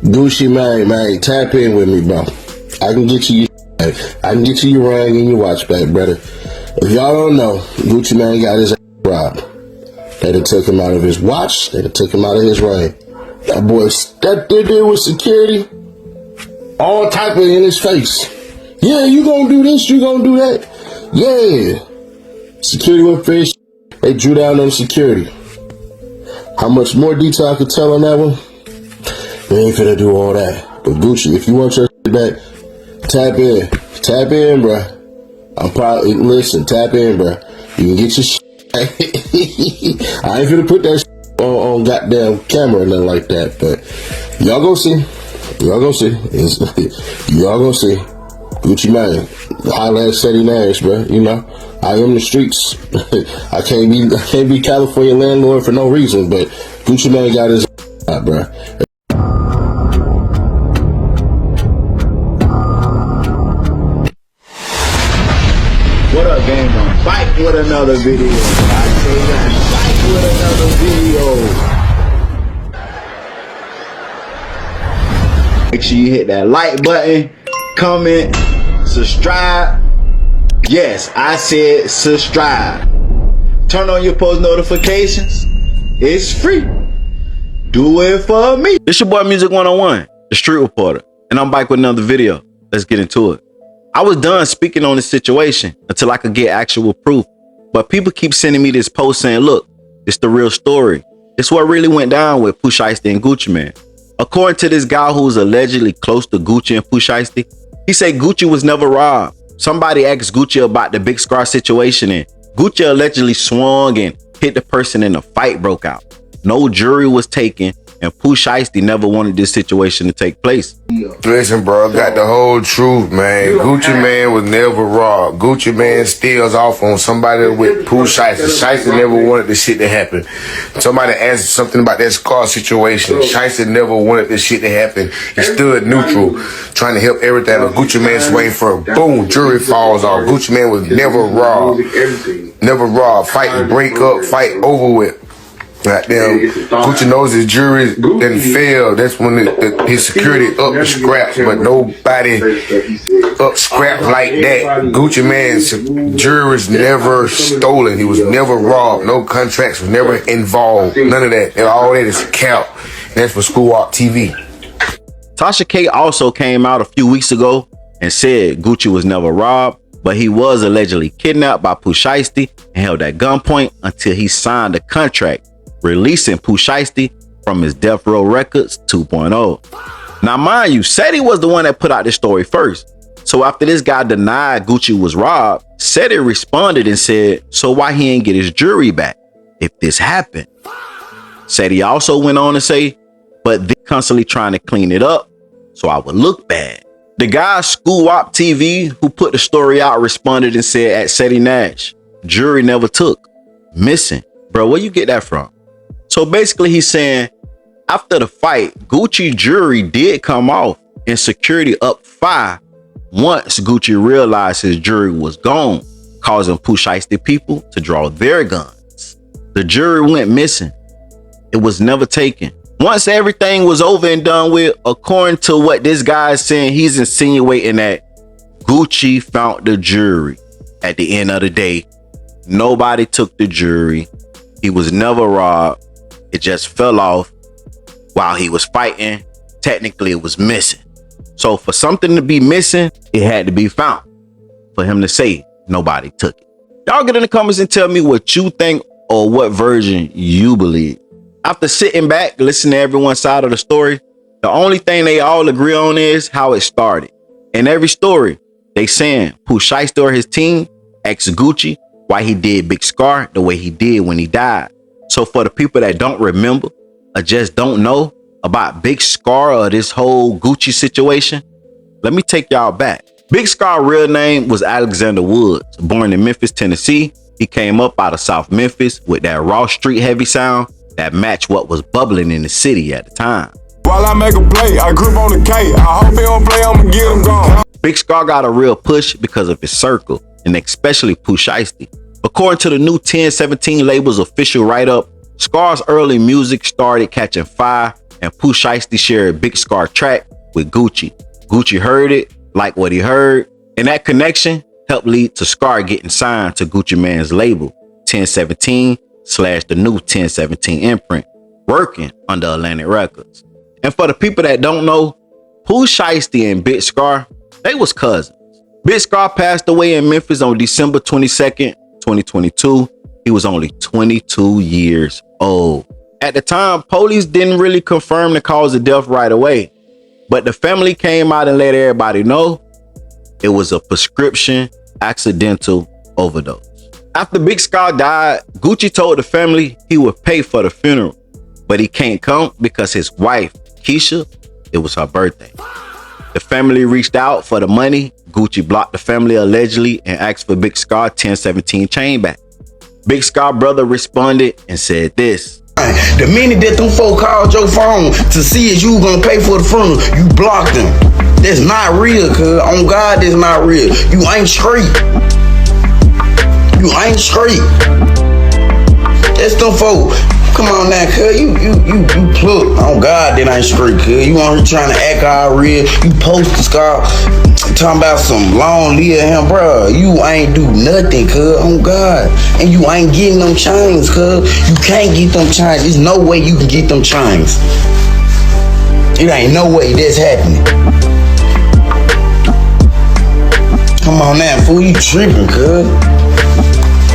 Gucci man, tap in with me, bro. I can get you your ring and your watch back, brother. If y'all don't know, Gucci man got his robbed. They done took him out of his watch. They done took him out of his ring. That boy stepped in there with security, all type of in his face. Yeah, you gonna do this, you gonna do that. Yeah. Security went fish. They drew down on security. How much more detail I could tell on that one? We ain't finna do all that. But Gucci, if you want your shit back, tap in. Tap in, bruh. Listen, tap in, bruh. You can get your shit. I ain't finna put that shit on goddamn camera or nothing like that, but y'all gonna see. Y'all gonna see. Y'all gonna see. Gucci man, holla at City Nash, bruh. You know, I am the streets. I can't be California landlord for no reason, but Gucci man got his out, bruh. What up, gang? I'm back with another video. I say I'm back with another video. Make sure you hit that like button, comment, subscribe. Yes, I said subscribe. Turn on your post notifications. It's free. Do it for me. It's your boy Music 101, the street reporter, and I'm back with another video. Let's get into it. I was done speaking on this situation until I could get actual proof. But people keep sending me this post saying, look, it's the real story. It's what really went down with Pooh Shiesty and Gucci Mane. According to this guy who's allegedly close to Gucci and Pooh Shiesty, he said Gucci was never robbed. Somebody asked Gucci about the big Scarr situation and Gucci allegedly swung and hit the person and a fight broke out. No jury was taken and Pooh Shiesty never wanted this situation to take place. Listen, bro, got the whole truth, man. Gucci Mane was never robbed. Gucci Mane steals off on somebody with Pooh Shiesty. Shiesty never wanted this shit to happen. Somebody asked something about that Scarr situation. Shiesty never wanted this shit to happen. He stood neutral, trying to help everything. Gucci Mane swing for boom, jury falls off. Gucci Mane was never robbed. Never robbed. Fight break up, fight over with. Goddamn, Gucci knows his jury didn't fail. That's when his security up the scraps, but nobody up scrap like that. Gucci Mane's jury was never stolen. He was never robbed. No contracts was never involved. None of that. All that is count. That's for School Walk TV. Tasha K also came out a few weeks ago and said Gucci was never robbed, but he was allegedly kidnapped by Pooh Shiesty and held at gunpoint until he signed a contract releasing Pooh Shiesty from his Death Row Records 2.0. Now, mind you, Seti was the one that put out this story first. So after this guy denied Gucci was robbed, Seti responded and said, so why he ain't get his jury back if this happened? Seti also went on to say, but they're constantly trying to clean it up so I would look bad. The guy School Walk TV who put the story out responded and said at Seti Nash, jury never took, missing. Bro, where you get that from? So basically he's saying after the fight, Gucci jury did come off and security up 5 once Gucci realized his jury was gone, causing Pooh Shiesty people to draw their guns. The jury went missing. It was never taken. Once everything was over and done with, according to what this guy is saying, he's insinuating that Gucci found the jury. At the end of the day, nobody took the jury. He was never robbed. It just fell off while he was fighting. Technically, it was missing. So for something to be missing, it had to be found. For him to say nobody took it. Y'all get in the comments and tell me what you think or what version you believe. After sitting back, listening to everyone's side of the story, the only thing they all agree on is how it started. In every story, they saying Pooh Shiesty or his team asked Gucci why he did Big Scarr the way he did when he died. So for the people that don't remember or just don't know about Big Scarr or this whole Gucci situation, let me take y'all back. Big Scarr's real name was Alexander Woods. Born in Memphis, Tennessee, he came up out of South Memphis with that raw street heavy sound that matched what was bubbling in the city at the time. While I make a play, I grip on the K. I hope he don't play, I'ma get him gone. Big Scarr got a real push because of his circle, and especially Pooh Shiesty. According to the new 1017 label's official write-up, Scarr's early music started catching fire and Pooh Shiesty shared Big Scarr track with Gucci. Gucci heard it, liked what he heard, and that connection helped lead to Scarr getting signed to Gucci Mane's label, 1017/the new 1017 imprint, working under Atlantic Records. And for the people that don't know, Pooh Shiesty and Big Scarr, they was cousins. Big Scarr passed away in Memphis on December 22nd, 2022. He was only 22 years old. At the time, police didn't really confirm the cause of death right away, but the family came out and let everybody know it was a prescription accidental overdose. After Big Scarr died, Gucci told the family he would pay for the funeral, but he can't come because his wife, Keisha, it was her birthday. The family reached out for the money. Gucci blocked the family allegedly and asked for Big Scarr 1017 chain back. Big Scarr brother responded and said this. The minute that them folk called your phone to see if you gonna pay for the funeral, you blocked them. That's not real, cuz. On God, that's not real. You ain't straight. You ain't straight. That's them folk. Come on now, cuz. You plug. On God, that ain't straight, cuz. You on here trying to act all real. You post the Scarr talking about some long live him, bro. You ain't do nothing, cuz. On God. And you ain't getting them chains, cuz. You can't get them chains. There's no way you can get them chains. It ain't no way that's happening. Come on now, fool. You tripping, cuz.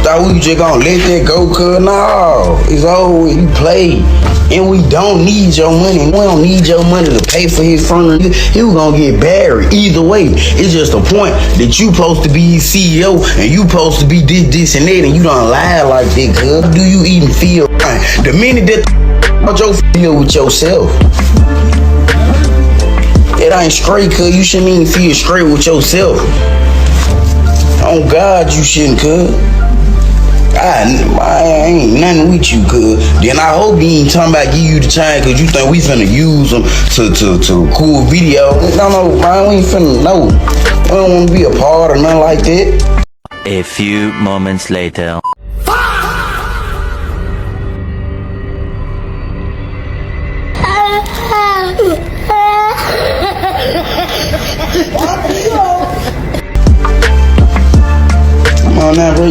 Thought we just gonna let that go, cuz? No, it's over. You play, and we don't need your money. We don't need your money to pay for his funeral. He was gonna get buried either way. It's just a point that you supposed to be CEO and you supposed to be this, and that, and you don't lie like that, cuz. Do you even feel right? The minute that you feel with yourself, it ain't straight, cuz. You shouldn't even feel straight with yourself. On God, you shouldn't, cuz. I ain't nothing with you, cuz. Then I hope you ain't talking about give you the chain cause you think we finna use them to cool video. No, man, we ain't finna, no. We don't wanna be a part of nothing like that. A few moments later. Come on now, bro,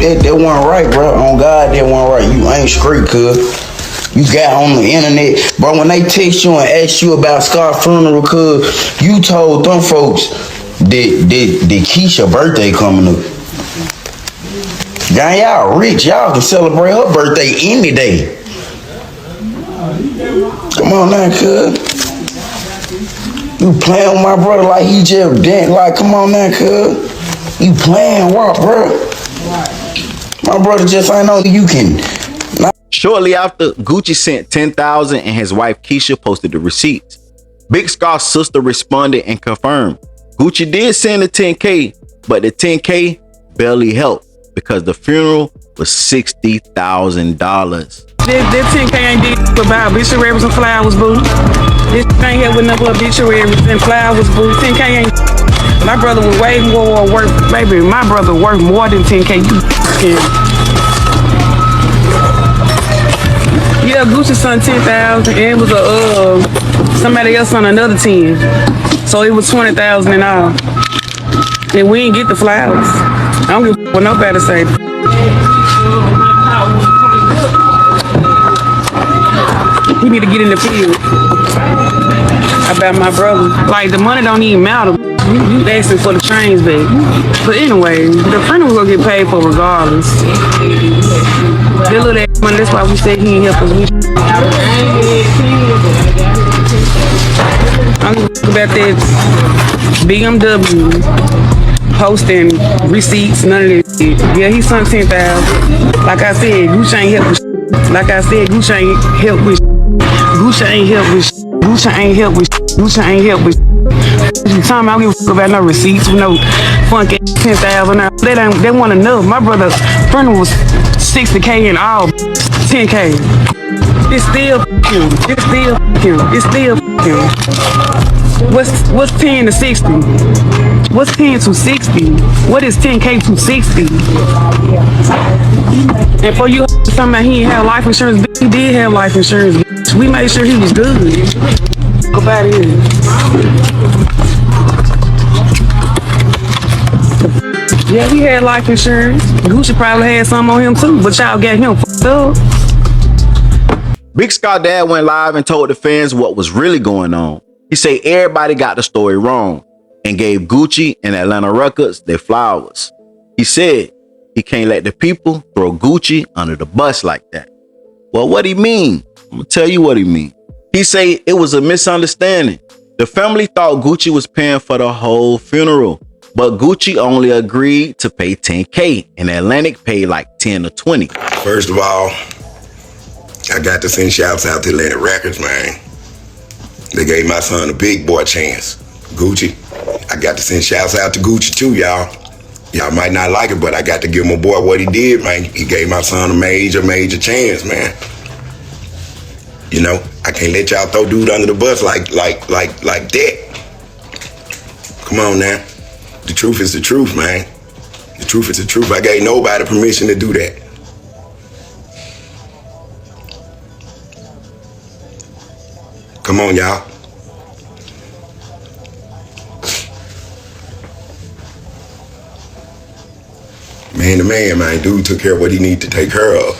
that wasn't right, bro. On God, that wasn't right. You ain't straight, cuz. You got on the internet. Bro, when they text you and ask you about Scarr funeral, cuz, you told them folks that Keisha birthday coming up. Now y'all rich. Y'all can celebrate her birthday any day. Come on now, cuz. You playing with my brother like he just dead. Like, come on now, cuz. You playing what, bro? My brother just ain't know you can. Shortly after, Gucci sent $10,000 and his wife Keisha posted the receipts. Big Scarr's sister responded and confirmed. Gucci did send the $10K, but the $10K barely helped because the funeral was $60,000. That 10K ain't did about obituaries and flowers, boo. This ain't here with no obituaries and flowers, boo. 10K ain't. My brother was way more worth, baby. My brother worth more than 10K. Yeah, Gucci sent 10,000, and it was somebody else on another 10. So it was 20,000 in all. And we didn't get the flowers. I don't give a what nobody say. He need to get in the field about my brother. Like, the money don't even matter. You asking for the trains, baby. But anyway, the funeral gonna get paid for regardless. That little ass money, that's why we said he ain't help us. I'm about that BMW posting receipts, none of this shit. Yeah, he sent 10,000. Like I said, Gucci ain't help with. Like I said, Gucci ain't help with. Gucci ain't help with. Gucci ain't help with. Gucci ain't help with. Time I don't give a fuck about no receipts, no funky 10,000. That wasn't enough. My brother's funeral was 60K in all, 10K. It's still him. It's still him. It's still him. What's 10 to 60? What's 10 to 60? What is 10K to 60? And for you talking about he didn't have life insurance, he did have life insurance. We made sure he was good. Go back here. Yeah, he had life insurance. Gucci probably had some on him too, but y'all got him fucked up. Big Scarr dad went live and told the fans what was really going on. He said everybody got the story wrong and gave Gucci and Atlanta Records their flowers. He said he can't let the people throw Gucci under the bus like that. Well, what he mean? I'm gonna tell you what he mean. He say it was a misunderstanding. The family thought Gucci was paying for the whole funeral, but Gucci only agreed to pay 10K and Atlantic paid like 10 to 20. First of all, I got to send shouts out to Atlantic Records, man. They gave my son a big boy chance. Gucci, I got to send shouts out to Gucci too, y'all. Y'all might not like it, but I got to give my boy what he did, man. He gave my son a major chance, man. You know, I can't let y'all throw dude under the bus like that. Come on now. The truth is the truth, man. The truth is the truth. I gave nobody permission to do that. Come on, y'all. Man to man, dude took care of what he needed to take care of.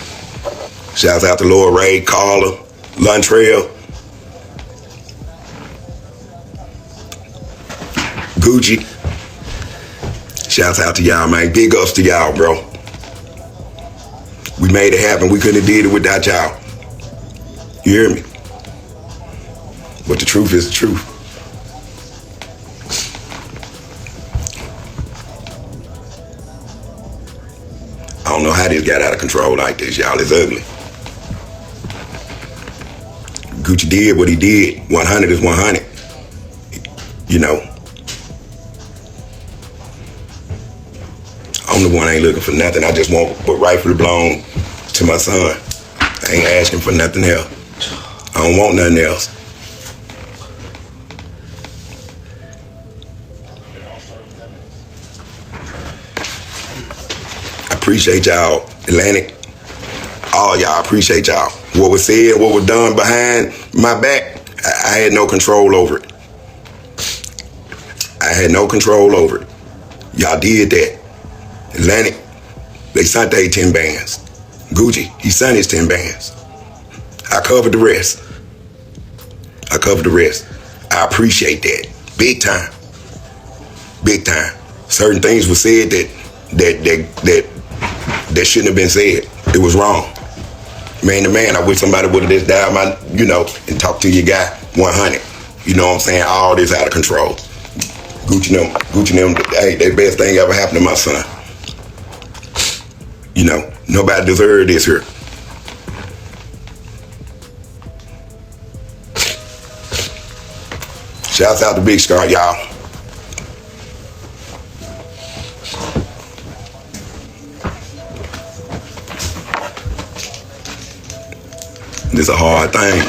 Shouts out to Lord Ray, Carla, Luntrail, Gucci. Shouts out to y'all, man. Big ups to y'all, bro. We made it happen. We couldn't have did it without y'all. You hear me? But the truth is the truth. I don't know how this got out of control like this, y'all. It's ugly. Gucci did what he did. 100 is 100. You know. I'm the one ain't looking for nothing. I just want what rightfully belong to my son. I ain't asking for nothing else. I don't want nothing else. I appreciate y'all, Atlantic. All y'all, I appreciate y'all. What was said, what was done behind my back, I had no control over it. I had no control over it. Y'all did that. Atlantic, they sent their 10 bands. Gucci, he sent his 10 bands. I covered the rest. I covered the rest. I appreciate that. Big time. Big time. Certain things were said that shouldn't have been said. It was wrong. Man to man, I wish somebody would have just dialed my, and talked to your guy 100. You know what I'm saying? All this out of control. Gucci them, hey, the best thing ever happened to my son. Nobody deserved this here. Shouts out to Big Scarr, y'all. This a hard thing.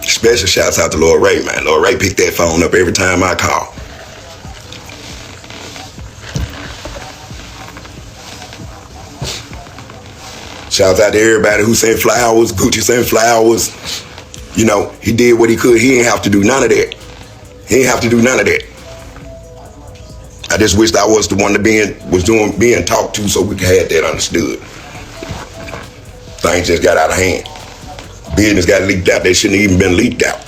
Special shouts out to Lord Ray, man. Lord Ray picked that phone up every time I call. Shouts out to everybody who sent flowers. Gucci sent flowers. He did what he could. He ain't have to do none of that. He ain't have to do none of that. I just wished I was the one that being talked to so we could have that understood. Things just got out of hand. Business got leaked out. They shouldn't have even been leaked out.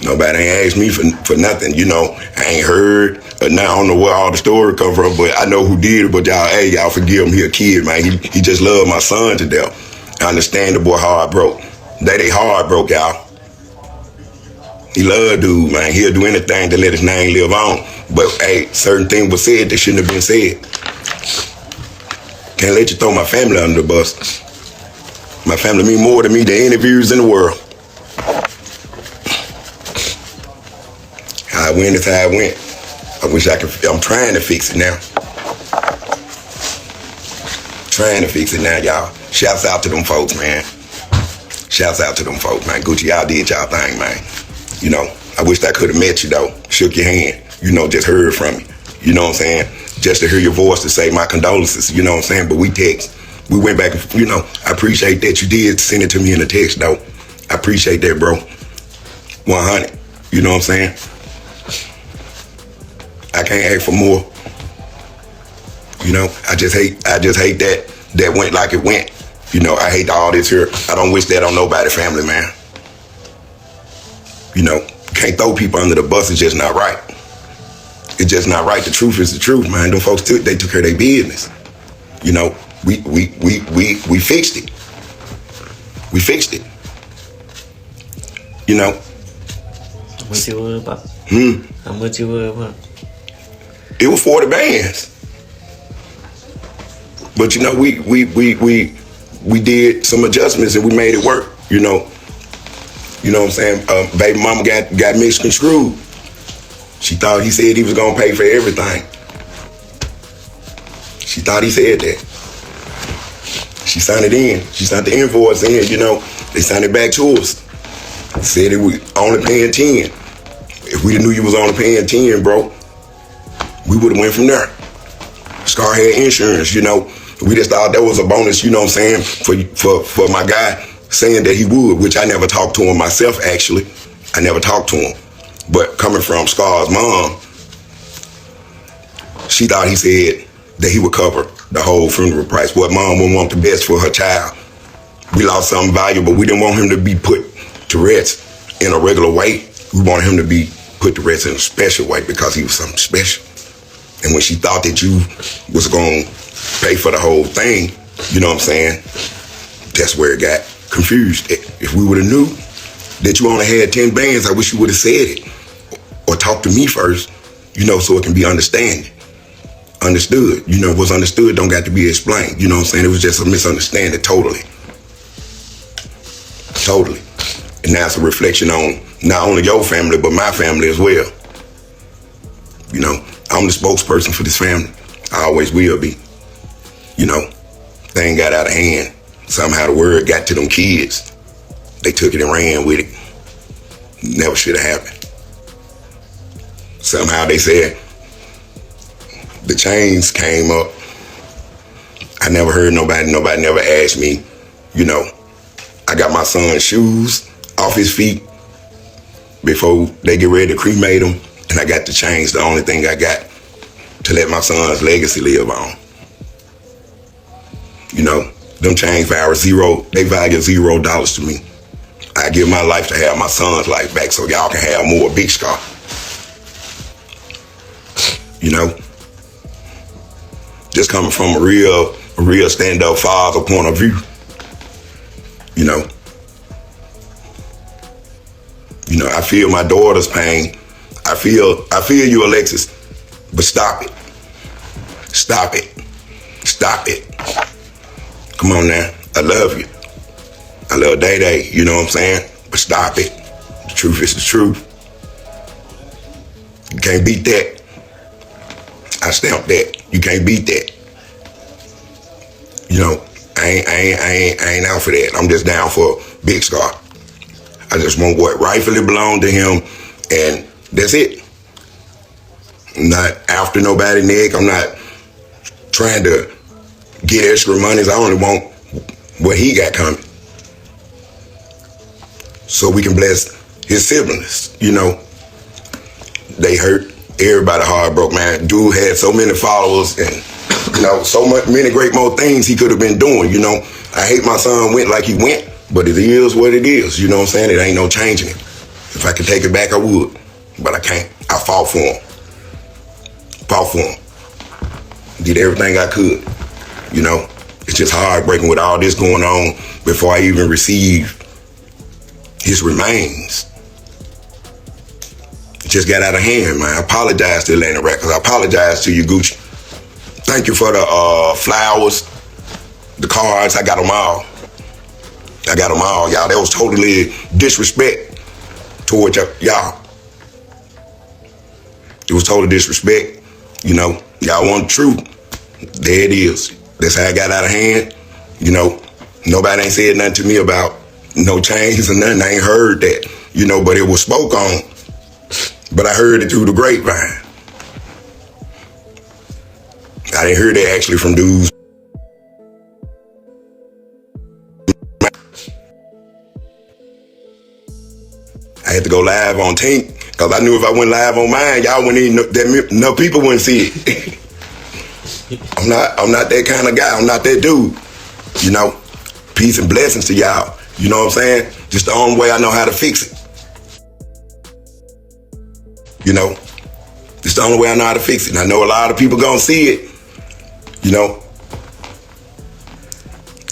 Nobody ain't asked me for nothing, I ain't heard, now I don't know where all the story come from, but I know who did it, but y'all forgive him, he a kid, man. He just loved my son to death. I understand the boy hard broke. They hard broke, y'all. He loved dude, man. He'll do anything to let his name live on. But, hey, certain things were said that shouldn't have been said. Can't let you throw my family under the bus. My family mean more to me than any views in the world. How it went is how it went. I wish I could, I'm trying to fix it now. Trying to fix it now, y'all. Shouts out to them folks, man. Shouts out to them folks, man. Gucci, y'all did y'all thing, man. You know, I wish I could have met you, though. Shook your hand. You know, just heard from you. You know what I'm saying? Just to hear your voice to say my condolences. You know what I'm saying? But we text. We went back and, you know, I appreciate that you did send it to me in a text, though. I appreciate that, bro. 100. You know what I'm saying? I can't ask for more. You know, I just hate that went like it went. You know, I hate all this here. I don't wish that on nobody, family, man. You know, can't throw people under the bus. It's just not right. It's just not right. The truth is the truth, man. Them folks they took care of their business. You know, we fixed it. We fixed it. You know. How much you worried about? How much you worried about? It was 40 bands. But you know, we did some adjustments and we made it work, you know. You know what I'm saying? Baby mama got misconstrued. She thought he said he was gonna pay for everything. She thought he said that. She signed it in. She signed the invoice in, you know. They signed it back to us. Said it was only paying 10. If we knew you was only paying 10, bro, we would have went from there. Scarr had insurance, you know. We just thought that was a bonus, you know what I'm saying, for my guy saying that he would, which I never talked to him myself, actually. I never talked to him. But coming from Scarr's mom, she thought he said that he would cover the whole funeral price. What mom would want the best for her child. We lost something valuable. We didn't want him to be put to rest in a regular way. We wanted him to be put to rest in a special way because he was something special. And when she thought that you was going to pay for the whole thing, you know what I'm saying, that's where it got confused. If we would have knew that you only had 10 bands, I wish you would have said it or talked to me first, you know, so it can be understood. You know, what's understood don't got to be explained. You know what I'm saying? It was just a misunderstanding, totally. Totally. And now it's a reflection on not only your family, but my family as well. You know, I'm the spokesperson for this family. I always will be. You know, thing got out of hand. Somehow the word got to them kids. They took it and ran with it. Never should have happened. Somehow they said the chains came up. I never heard nobody never asked me, you know, I got my son's shoes off his feet before they get ready to cremate him, and I got the chains, the only thing I got to let my son's legacy live on. You know, them chains value $0 to me. I give my life to have my son's life back so y'all can have more Big Scarr. You know, just coming from a real stand-up father point of view. You know, I feel my daughter's pain. I feel you, Alexis, but stop it. Stop it. Stop it. Come on now. I love you. I love Day Day, you know what I'm saying? But stop it. The truth is the truth. You can't beat that. I stamped that. You can't beat that. You know, I ain't out for that. I'm just down for Big Scarr. I just want what rightfully belonged to him, and that's it. I'm not after nobody neck. I'm not trying to get extra monies. I only want what he got coming, so we can bless his siblings. You know, they hurt. Everybody heartbroken, man. Dude had so many followers and, you know, many great more things he could have been doing, you know. I hate my son went like he went, but it is what it is, you know what I'm saying? It ain't no changing it. If I could take it back, I would, but I can't. I fought for him. Fought for him. Did everything I could, you know. It's just heartbreaking with all this going on before I even received his remains. It just got out of hand, man. I apologize to Atlanta Records. I apologize to you, Gucci. Thank you for the flowers, the cards. I got them all. I got them all, y'all. That was totally disrespect towards y'all. It was total disrespect. You know, y'all want the truth. There it is. That's how it got out of hand. You know, nobody ain't said nothing to me about no changes or nothing. I ain't heard that. You know, but it was spoke on. But I heard it through the grapevine. I didn't hear that actually from dudes. I had to go live on Tink because I knew if I went live on mine, y'all wouldn't even that enough people wouldn't see it. I'm not that kind of guy. I'm not that dude. You know, peace and blessings to y'all. You know what I'm saying? Just the only way I know how to fix it. You know, it's the only way I know how to fix it. And I know a lot of people gonna see it. You know,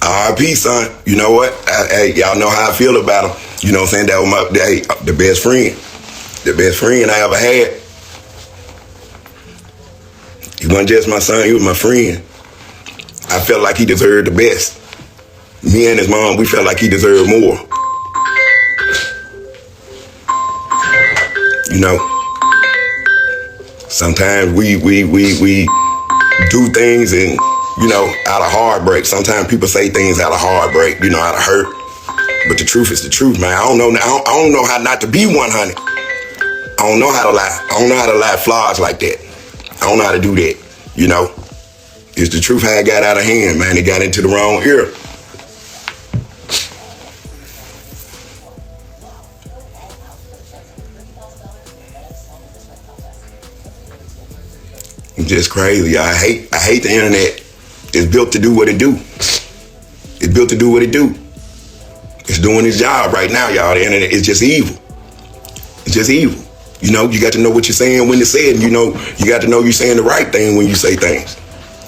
R.I.P. son. You know what? Hey, y'all know how I feel about him. You know what I'm saying? That was the best friend. The best friend I ever had. He wasn't just my son, he was my friend. I felt like he deserved the best. Me and his mom, we felt like he deserved more. You know, sometimes we do things and, you know, out of heartbreak. Sometimes people say things out of heartbreak, you know, out of hurt. But the truth is the truth, man. I don't know how not to be 100. I don't know how to lie. I don't know how to lie flaws like that. I don't know how to do that, you know. It's the truth how it got out of hand, man. It got into the wrong ear. It's just crazy. I hate the internet. It's built to do what it do. It's built to do what it do. It's doing its job right now, y'all. The internet is just evil. It's just evil. You know, you got to know what you're saying when you say it. You know, you got to know you're saying the right thing when you say things.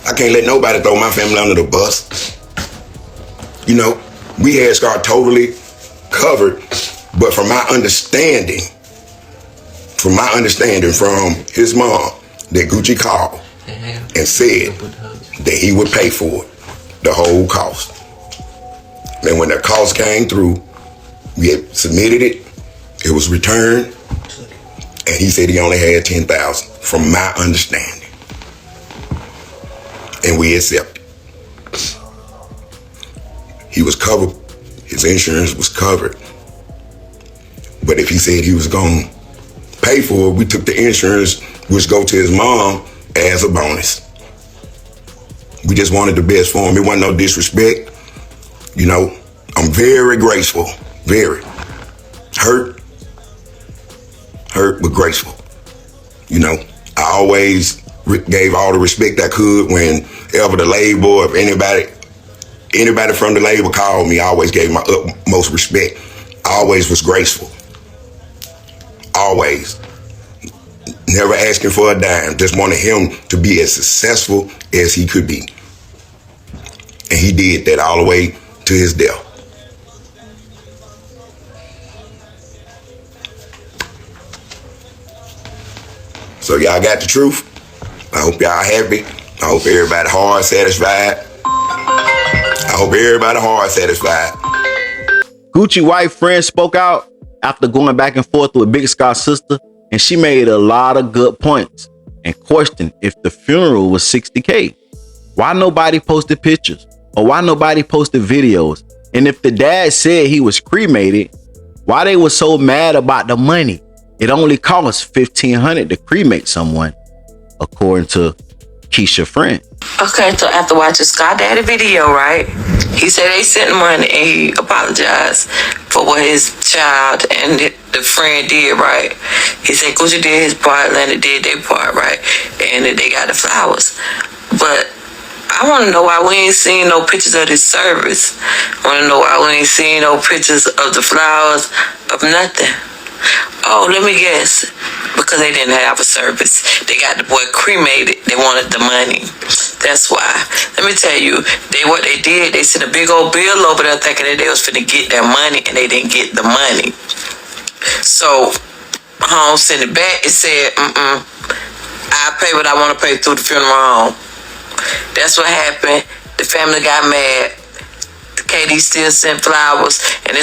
I can't let nobody throw my family under the bus. You know, we had Scarr totally covered, but from my understanding from his mom, that Gucci called and said that he would pay for it, the whole cost. And when the cost came through, we had submitted it, it was returned, and he said he only had $10,000, from my understanding. And we accepted. He was covered, his insurance was covered. But if he said he was gonna pay for it, we took the insurance, which go to his mom as a bonus. We just wanted the best for him. It wasn't no disrespect. You know, I'm very graceful, very. Hurt, but graceful. You know, I always gave all the respect I could whenever the label, if anybody from the label called me, I always gave my utmost respect. I always was graceful. Always. Never asking for a dime. Just wanted him to be as successful as he could be. And he did that all the way to his death. So y'all got the truth. I hope y'all happy. I hope everybody hard satisfied. Gucci wife friend spoke out after going back and forth with Big Scar's sister, and she made a lot of good points and questioned if the funeral was $60K. Why nobody posted pictures? Or why nobody posted videos? And if the dad said he was cremated, why they were so mad about the money? It only costs $1,500 to cremate someone, according to Keisha's friend. Okay, so after watching Scarr Daddy video, right? He said they sent money and he apologized for what his child and the friend did, right? He said Gucci did his part, Lana did their part, right? And that they got the flowers. But I want to know why we ain't seen no pictures of this service. I want to know why we ain't seen no pictures of the flowers, of nothing. Oh, let me guess. Because they didn't have a service. They got the boy cremated. They wanted the money. That's why. Let me tell you, what they did, they sent a big old bill over there thinking that they was finna get their money, and they didn't get the money. So, home sent it back and said, I pay what I want to pay through the funeral home. That's what happened. The family got mad. Katie still sent flowers, and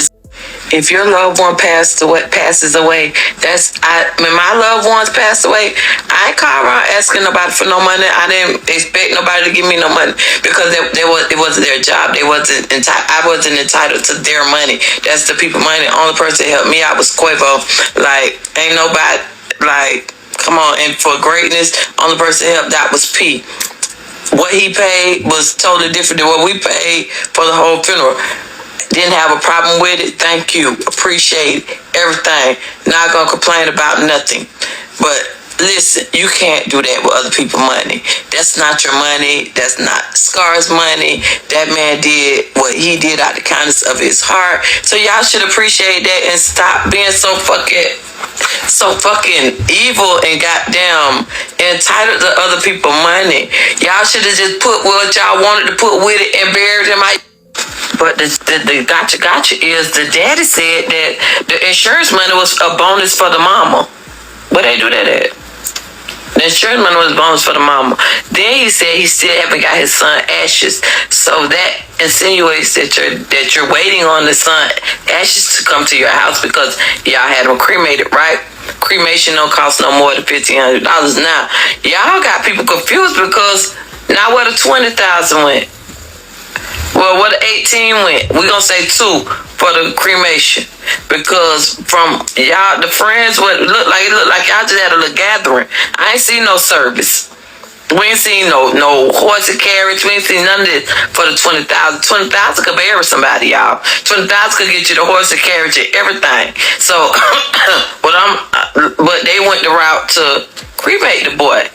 If your loved one passes away, when my loved ones passed away, I ain't call around asking nobody for no money. I didn't expect nobody to give me no money because it wasn't their job. I wasn't entitled to their money. That's the people money. The only person that helped me out was Quavo. Like, ain't nobody, like, come on. And for greatness, only person that helped out was P. What he paid was totally different than what we paid for the whole funeral. Didn't have a problem with it. Thank you. Appreciate everything. Not gonna complain about nothing. But listen, you can't do that with other people's money. That's not your money. That's not Scar's money. That man did what he did out of the kindness of his heart. So y'all should appreciate that and stop being so fucking evil and goddamn entitled to other people's money. Y'all should have just put what y'all wanted to put with it and buried him out. But the gotcha is the daddy said that the insurance money was a bonus for the mama. Where they do that at? The insurance money was a bonus for the mama. Then he said he still haven't got his son ashes. So that insinuates that you're waiting on the son ashes to come to your house because y'all had him cremated, right? Cremation don't cost no more than $1,500 now. Y'all got people confused because now where the $20,000 went? Well, what the 18 went? We gonna say 2 for the cremation because from y'all, the friends, it looked like y'all just had a little gathering. I ain't seen no service. We ain't seen no horse and carriage. We ain't seen none of this for the 20,000. 20,000 could bury somebody, y'all. 20,000 could get you the horse and carriage and everything. So, but they went the route to cremate the boy.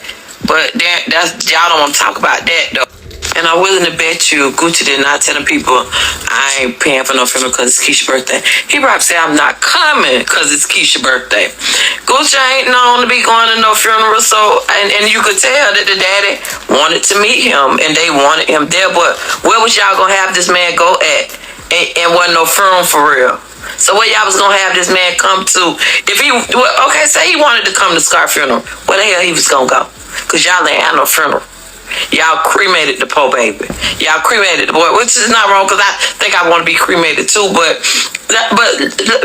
But y'all don't want to talk about that though. And I'm willing to bet you Gucci did not tell the people I ain't paying for no funeral because it's Keisha's birthday. He probably said I'm not coming because it's Keisha's birthday. Gucci ain't known to be going to no funeral, so and you could tell that the daddy wanted to meet him and they wanted him there. But where was y'all gonna have this man go at? And wasn't no funeral for real. So where y'all was gonna have this man come to? If he say he wanted to come to Scarr funeral, where the hell he was gonna go? Because y'all ain't had no funeral. Y'all cremated the poor baby. Y'all cremated the boy, which is not wrong because I think I want to be cremated too. But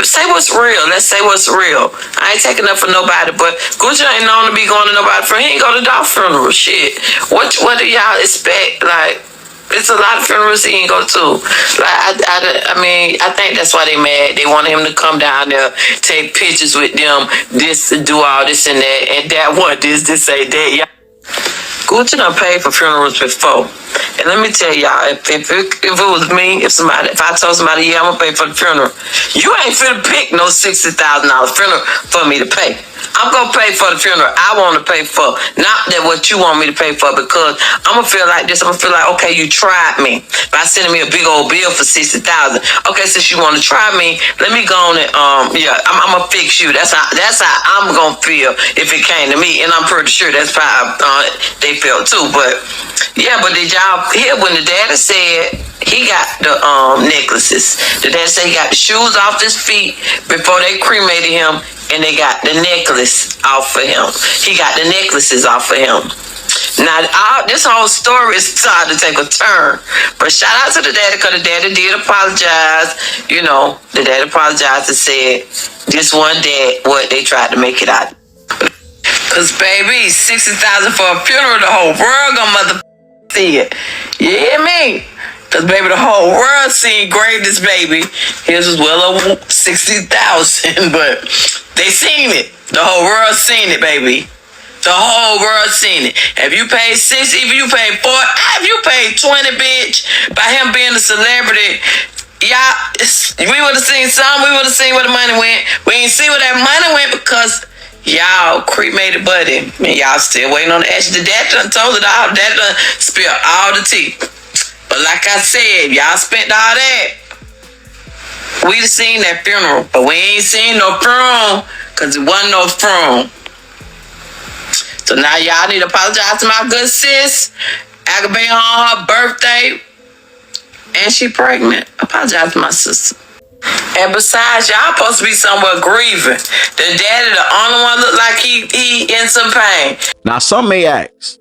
say what's real. Let's say what's real. I ain't taking up for nobody, but Gucci ain't known to be going to nobody for. He ain't go to dog funeral. Shit. What do y'all expect? Like, it's a lot of funerals he ain't go to. Like, I mean, I think that's why they mad. They wanted him to come down there, take pictures with them, this, do all this and that, and that one, this, say that. Y'all. Gucci done paid for funerals before. And let me tell y'all, if it was me, if I told somebody, yeah, I'm gonna pay for the funeral, you ain't finna pick no $60,000 funeral for me to pay. I'm gonna pay for the funeral I want to pay for, not that what you want me to pay for, because I'm gonna feel like this. I'm gonna feel like, okay, you tried me by sending me a big old bill for $60,000. Okay, since you want to try me, let me go on and I'm gonna fix you. That's how I'm gonna feel if it came to me, and I'm pretty sure that's how they felt too. But yeah, but did y'all hear when the daddy said he got the necklaces? The daddy said he got the shoes off his feet before they cremated him, and they got the necklace off of him. He got the necklaces off of him. Now, this whole story is starting to take a turn. But shout out to the daddy, because the daddy did apologize. You know, the daddy apologized and said this one dad, what they tried to make it out. Because, baby, $60,000 for a funeral, the whole world gonna see it. You hear me? Because, baby, the whole world seen greatness, baby. His was well over 60,000, but they seen it. The whole world seen it, baby. The whole world seen it. If you paid 60, if you paid 4, if you paid 20, bitch, by him being a celebrity, y'all, we would have seen some. We would have seen where the money went. We ain't see where that money went because y'all cremated Buddy. And y'all still waiting on the ashes. The dad done told it all. Dad done spilled all the tea. But like I said, y'all spent all that. We'd have seen that funeral. But we ain't seen no funeral because it wasn't no funeral. So now y'all need to apologize to my good sis. Aggravating on her birthday. And she pregnant. Apologize to my sister. And besides, y'all supposed to be somewhere grieving. The daddy, the only one look like he in some pain. Now some may ask,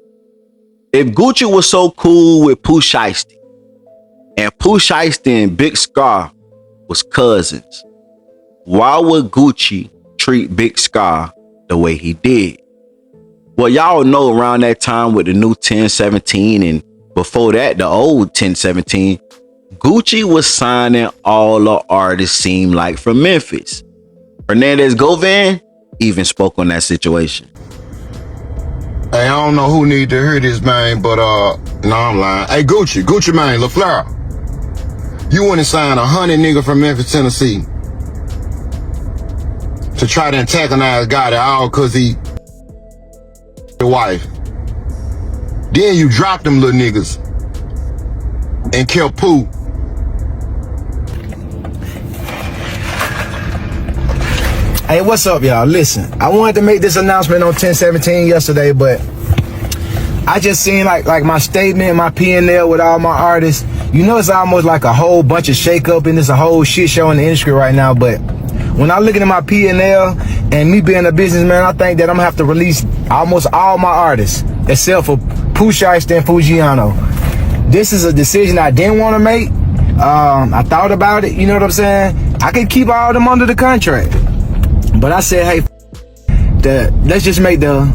if Gucci was so cool with Pooh Shiesty, and Pooh Shiesty and Big Scarr was cousins, why would Gucci treat Big Scarr the way he did? Well, y'all know around that time with the new 1017 and before that, the old 1017, Gucci was signing all the artists seemed like from Memphis. Hernandez Govan even spoke on that situation. Hey, I don't know who need to hear this, man, but no, I'm lying. Hey, Gucci man, LaFleur, you want to sign 100 nigga from Memphis, Tennessee to try to antagonize God at all because he the wife. Then you drop them little niggas and kill Pooh. Hey, what's up, y'all? Listen, I wanted to make this announcement on 1017 yesterday, but I just seen like my statement, my P&L with all my artists. You know, it's almost like a whole bunch of shake-up and it's a whole shit show in the industry right now, but when I look at my P&L and me being a businessman, I think that I'm gonna have to release almost all my artists, except for Pooh, Shiesty, and Fujiano. This is a decision I didn't want to make. I thought about it, you know what I'm saying? I could keep all of them under the contract. But I said, hey, let's just make the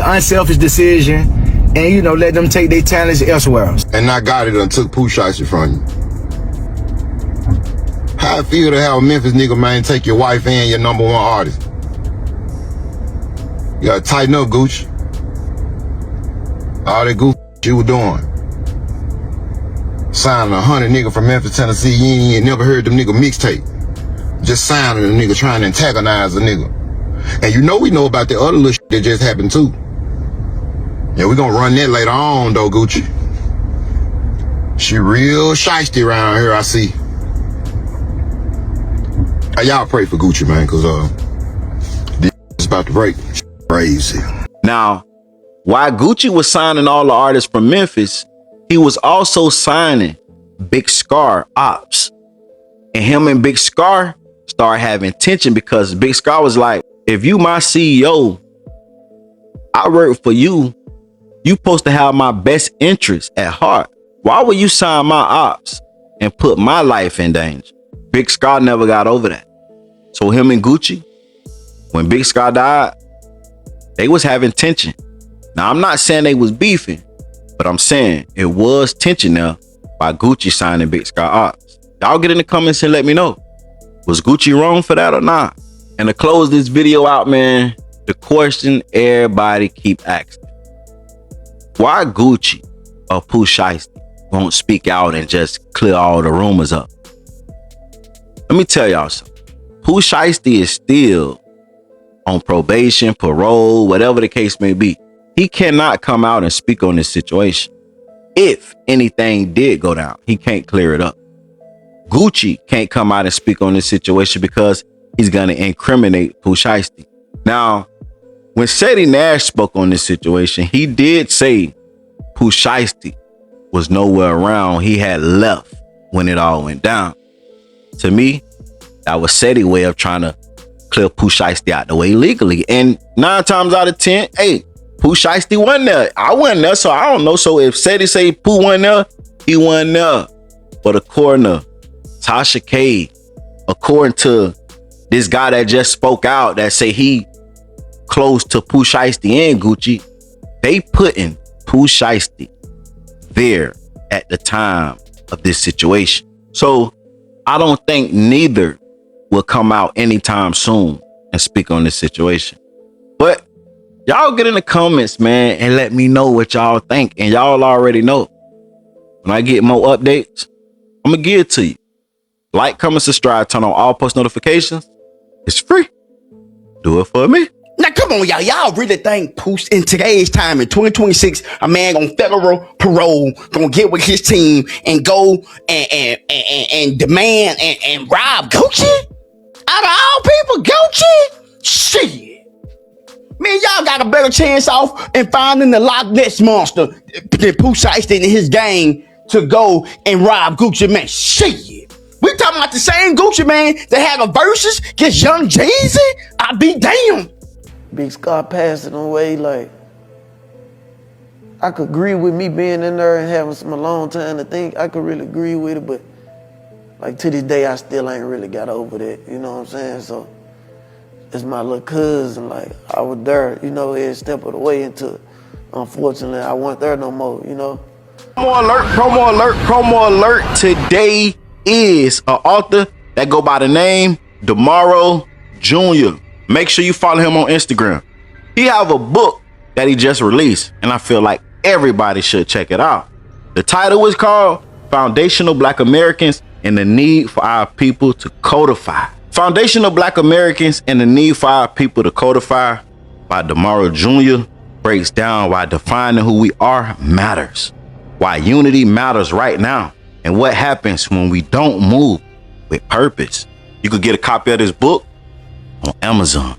unselfish decision and, let them take their talents elsewhere. And I got it and took Pooh Shiesty from you. How I feel to have a Memphis nigga, man, take your wife and your #1 artist. You gotta tighten up, Gucci. All that goofy you were doing. Signing 100 nigga from Memphis, Tennessee, you ain't never heard them nigga mixtape. Just signing a nigga trying to antagonize a nigga. And we know about the other little shit that just happened too. Yeah, we gonna run that later on though, Gucci. She real shiesty around here, I see. Y'all pray for Gucci, man, cause this is about to break. Crazy. Now, while Gucci was signing all the artists from Memphis, he was also signing Big Scarr ops. And him and Big Scarr started having tension because Big Scarr was like, if you my CEO, I work for you. You supposed to have my best interest at heart. Why would you sign my ops and put my life in danger? Big Scarr never got over that. So him and Gucci, when Big Scarr died, they was having tension. Now, I'm not saying they was beefing, but I'm saying it was tension there by Gucci signing Big Scarr ops. Y'all get in the comments and let me know. Was Gucci wrong for that or not? And to close this video out, man, the question everybody keep asking. Why Gucci or Pooh Shiesty won't speak out and just clear all the rumors up? Let me tell y'all something. Pooh Shiesty is still on probation, parole, whatever the case may be. He cannot come out and speak on this situation. If anything did go down, he can't clear it up. Gucci can't come out and speak on this situation because he's going to incriminate Pooh Shiesty. Now, when Sadie Nash spoke on this situation, he did say Pooh Shiesty was nowhere around. He had left when it all went down. To me, that was Sadie's way of trying to clear Pooh Shiesty out the way legally. And 9 times out of 10, hey, Pooh Shiesty wasn't there. I wasn't there, so I don't know. So if Sadie say Pooh wasn't there, he wasn't there. But according to Tasha K, according to this guy that just spoke out that say he close to Pooh Shiesty and Gucci, they putting Pooh Shiesty there at the time of this situation. So I don't think neither will come out anytime soon and speak on this situation. But y'all get in the comments, man, and let me know what y'all think. And y'all already know. When I get more updates, I'm going to give it to you. Like, comment, subscribe, turn on all post notifications. It's free. Do it for me. Now, come on, y'all. Y'all really think Pooh in today's time in 2026, a man on federal parole gonna get with his team and go and demand and rob Gucci? Out of all people, Gucci? Shit. Man, y'all got a better chance off in finding the Loch Ness monster than Pooh Shiesty and his gang to go and rob Gucci, man. Shit. We talking about the same Gucci, man, that had a versus against Young Jeezy? I be damned. Big Scarr passing away, like, I could agree with me being in there and having some alone time to think. I could really agree with it, but Like to this day, I still ain't really got over that. You know what I'm saying? So it's my little cousin. Like I was there, you know, every step of the way into it. Unfortunately, I wasn't there no more. You know. Promo alert! Promo alert! Promo alert! Today is an author that go by the name Tomorrow Jr. Make sure you follow him on Instagram. He have a book that he just released, and I feel like everybody should check it out. The title is called Foundational Black Americans and the Need for Our People to Codify. Foundational Black Americans and the Need for Our People to Codify by Tomorrow Jr. breaks down why defining who we are matters, why unity matters right now, and what happens when we don't move with purpose. You could get a copy of this book on Amazon.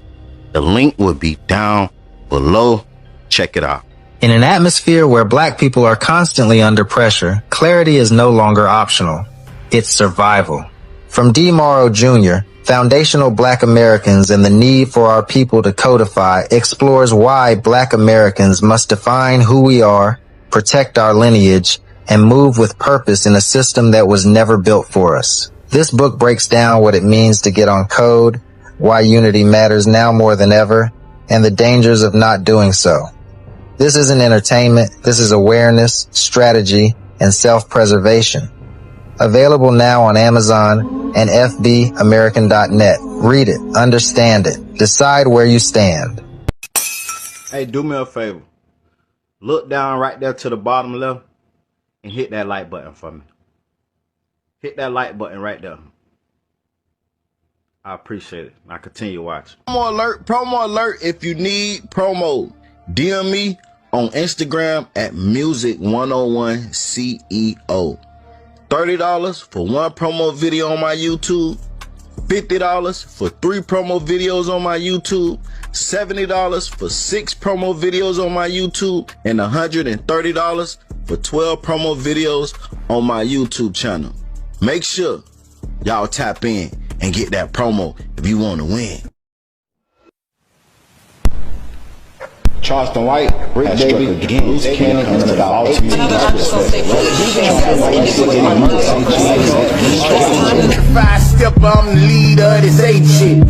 The link will be down below. Check it out. In an atmosphere where Black people are constantly under pressure, clarity is no longer optional. It's survival. From D. Morrow Jr., Foundational Black Americans and the Need for Our People to Codify explores why Black Americans must define who we are, protect our lineage, and move with purpose in a system that was never built for us. This book breaks down what it means to get on code, why unity matters now more than ever, and the dangers of not doing so. This isn't entertainment, this is awareness, strategy, and self-preservation. Available now on Amazon and fbamerican.net. Read it, understand it, decide where you stand. Hey, do me a favor. Look down right there to the bottom left and hit that like button for me. Hit that like button right there. I appreciate it. Now continue watching. Promo alert if you need promo. DM me on Instagram at music101CEO. $30 for one promo video on my YouTube. $50 for 3 promo videos on my YouTube. $70 for 6 promo videos on my YouTube. And $130 for 12 promo videos on my YouTube channel. Make sure y'all tap in and get that promo if you want to win. Charleston White, Brick Baby, Games, Cannon, and the ultimate Five step, I'm the leader of this 8 shit.